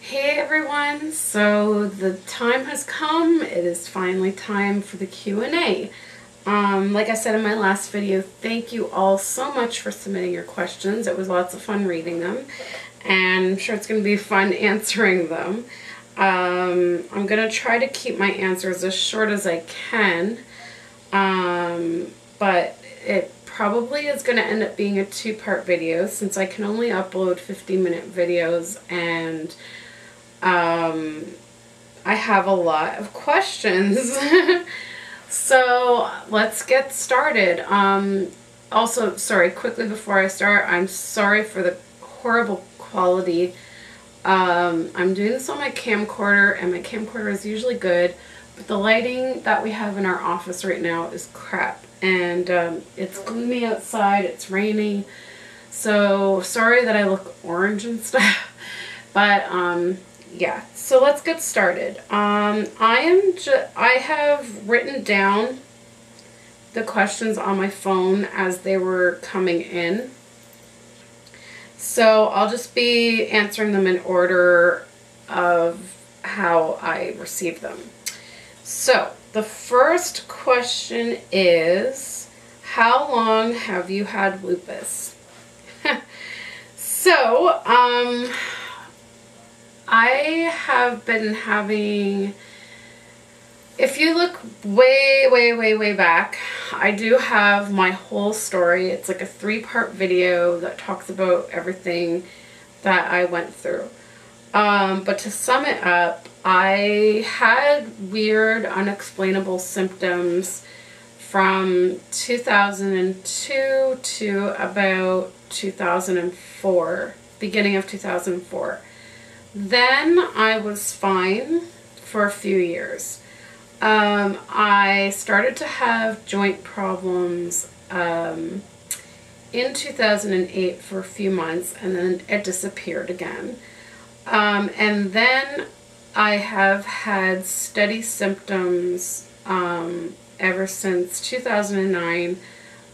Hey everyone, so the time has come. It is finally time for the Q&A. Like I said in my last video, thank you all so much for submitting your questions. It was lots of fun reading them, and I'm sure it's going to be fun answering them. I'm going to try to keep my answers as short as I can, but it probably is going to end up being a two-part video since I can only upload 50-minute videos, and I have a lot of questions. So let's get started. Also, sorry, quickly before I start, I'm sorry for the horrible quality. I'm doing this on my camcorder, and my camcorder is usually good, but the lighting that we have in our office right now is crap, and it's gloomy outside, it's raining, so sorry that I look orange and stuff, but yeah, so let's get started. I have written down the questions on my phone as they were coming in. So I'll just be answering them in order of how I received them. So the first question is, how long have you had lupus? So, I have been having, if you look way back, I do have my whole story. It's like a 3-part video that talks about everything that I went through. But to sum it up, I had weird, unexplainable symptoms from 2002 to about 2004, beginning of 2004. Then I was fine for a few years. I started to have joint problems in 2008 for a few months, and then it disappeared again. And then I have had steady symptoms ever since 2009,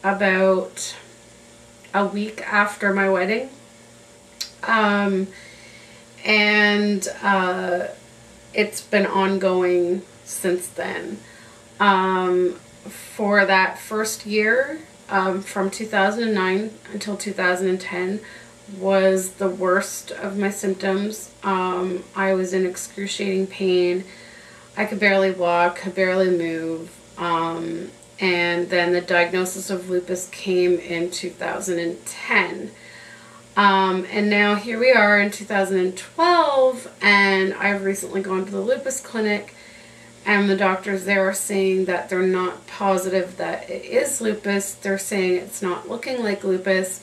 about a week after my wedding. And it's been ongoing since then. For that first year, from 2009 until 2010, was the worst of my symptoms. I was in excruciating pain. I could barely walk, could barely move. And then the diagnosis of lupus came in 2010. And now here we are in 2012, and I've recently gone to the lupus clinic, and the doctors there are saying that they're not positive that it is lupus. They're saying it's not looking like lupus.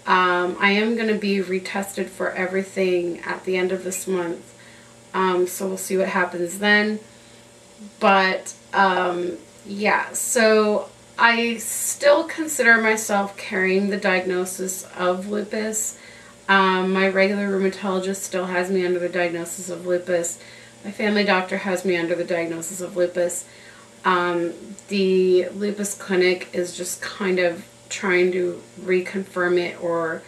I am going to be retested for everything at the end of this month, so we'll see what happens then. But yeah, so I still consider myself carrying the diagnosis of lupus. My regular rheumatologist still has me under the diagnosis of lupus. My family doctor has me under the diagnosis of lupus. The lupus clinic is just kind of trying to reconfirm it or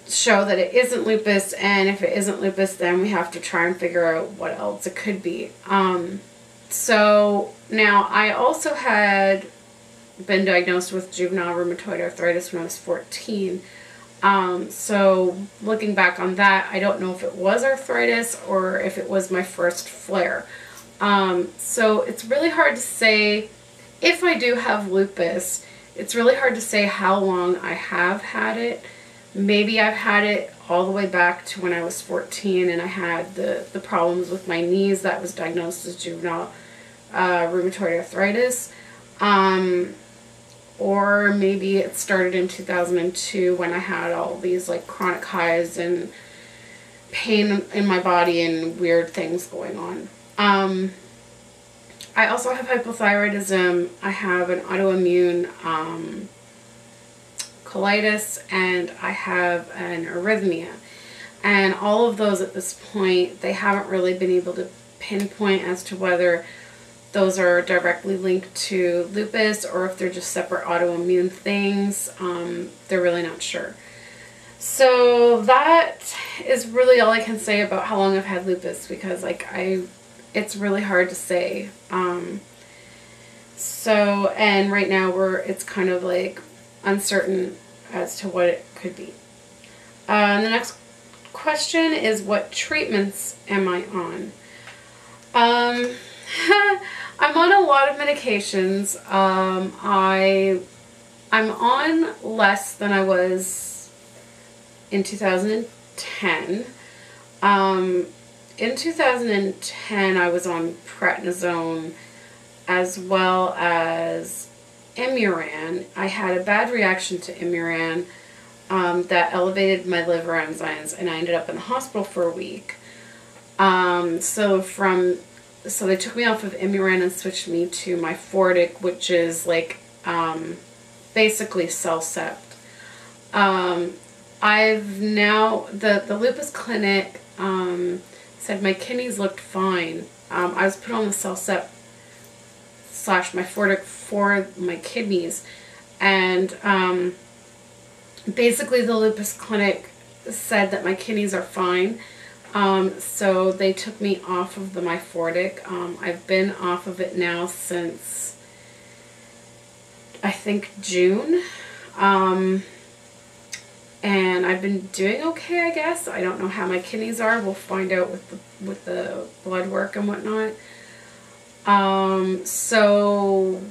show that it isn't lupus, and if it isn't lupus, then we have to try and figure out what else it could be. So now I also had been diagnosed with juvenile rheumatoid arthritis when I was 14. So looking back on that, I don't know if it was arthritis or if it was my first flare. So it's really hard to say if I do have lupus. It's really hard to say how long I have had it. Maybe I've had it all the way back to when I was 14 and I had the problems with my knees that was diagnosed as juvenile rheumatoid arthritis. Or maybe it started in 2002 when I had all these like chronic highs and pain in my body and weird things going on. I also have hypothyroidism. I have an autoimmune colitis, and I have an arrhythmia. And all of those at this point, they haven't really been able to pinpoint as to whether those are directly linked to lupus or if they're just separate autoimmune things. They're really not sure. So that is really all I can say about how long I've had lupus, because like it's really hard to say. So, and right now it's kind of like uncertain as to what it could be. The next question is, what treatments am I on? I'm on a lot of medications. I'm on less than I was in 2010. In 2010, I was on prednisone as well as Imuran. I had a bad reaction to Imuran that elevated my liver enzymes, and I ended up in the hospital for a week. So they took me off of Imuran and switched me to Myfortic, which is like basically Cellcept. I've now, the lupus clinic said my kidneys looked fine. I was put on the Cellcept / Myfortic for my kidneys, and basically the lupus clinic said that my kidneys are fine. So they took me off of the Myfortic. I've been off of it now since I think June. And I've been doing okay, I guess. I don't know how my kidneys are. We'll find out with the blood work and whatnot. So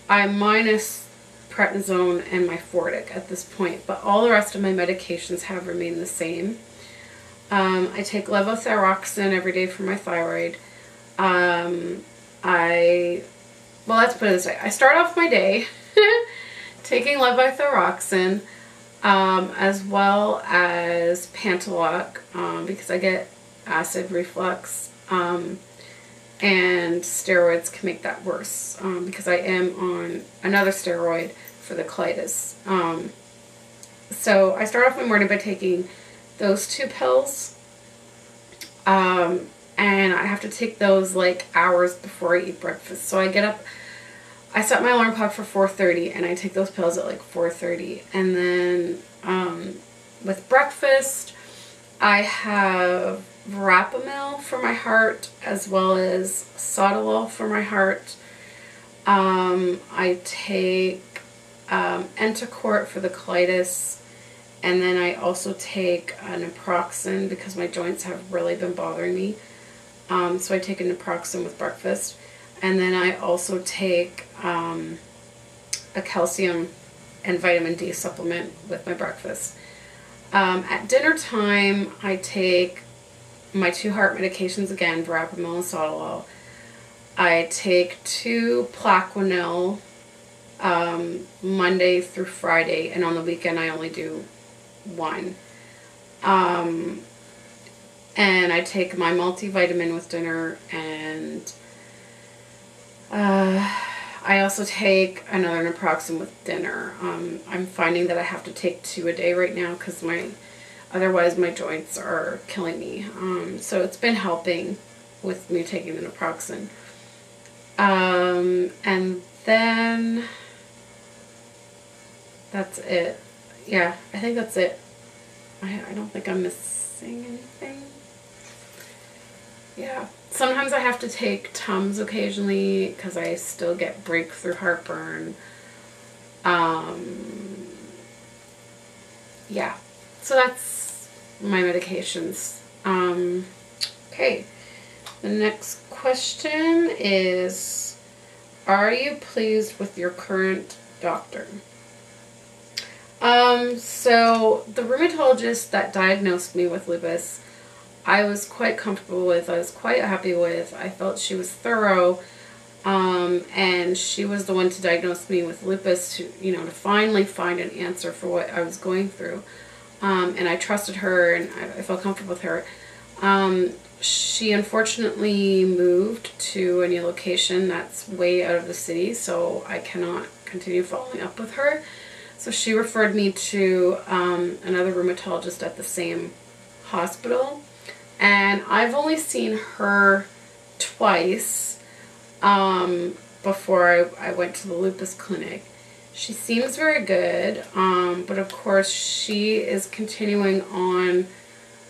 I'm minus prednisone and Myfortic at this point, but all the rest of my medications have remained the same. I take levothyroxine every day for my thyroid. Well, let's put it this way. I start off my day taking levothyroxine, as well as Pantaloc, because I get acid reflux, and steroids can make that worse, because I am on another steroid for the colitis. So I start off my morning by taking those 2 pills, and I have to take those like hours before I eat breakfast. So I get up, I set my alarm clock for 4:30, and I take those pills at like 4:30, and then with breakfast I have Verapamil for my heart, as well as Sotalol for my heart. I take Entocort for the colitis. And then I also take naproxen because my joints have really been bothering me. So I take a naproxen with breakfast. And then I also take a calcium and vitamin D supplement with my breakfast. At dinner time, I take my 2 heart medications again, Verapamil and Sotalol. I take 2 Plaquenil Monday through Friday, and on the weekend I only do 1. And I take my multivitamin with dinner, and I also take another naproxen with dinner. I'm finding that I have to take 2 a day right now because otherwise my joints are killing me. So it's been helping with me taking the naproxen. And then that's it. Yeah, I think that's it. I don't think I'm missing anything. Yeah. Sometimes I have to take Tums occasionally because I still get breakthrough heartburn. Yeah. So that's my medications. Okay. The next question is, are you pleased with your current doctor? So the rheumatologist that diagnosed me with lupus, I was quite comfortable with. I was quite happy with. I felt she was thorough, and she was the one to diagnose me with lupus to finally find an answer for what I was going through. And I trusted her, and I felt comfortable with her. She unfortunately moved to a new location that's way out of the city, so I cannot continue following up with her. So she referred me to another rheumatologist at the same hospital. And I've only seen her twice before I went to the lupus clinic. She seems very good, but of course she is continuing on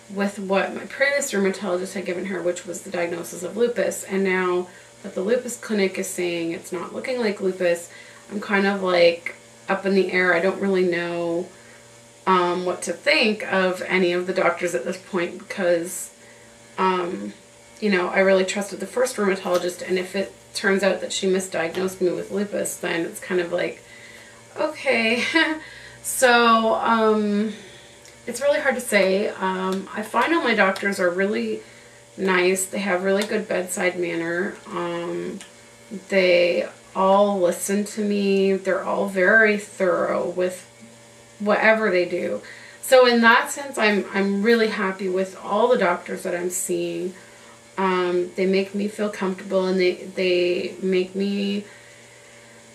with what my previous rheumatologist had given her, which was the diagnosis of lupus. And now that the lupus clinic is saying it's not looking like lupus, I'm kind of like up in the air. I don't really know what to think of any of the doctors at this point because, you know, I really trusted the first rheumatologist, and if it turns out that she misdiagnosed me with lupus, then it's kind of like, okay. So, it's really hard to say. I find all my doctors are really nice. They have really good bedside manner. They all listen to me. They're all very thorough with whatever they do. So in that sense, I'm really happy with all the doctors that I'm seeing. They make me feel comfortable, and they make me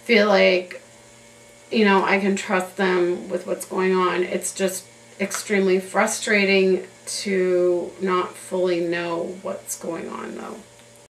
feel like, you know, I can trust them with what's going on. It's just extremely frustrating to not fully know what's going on, though.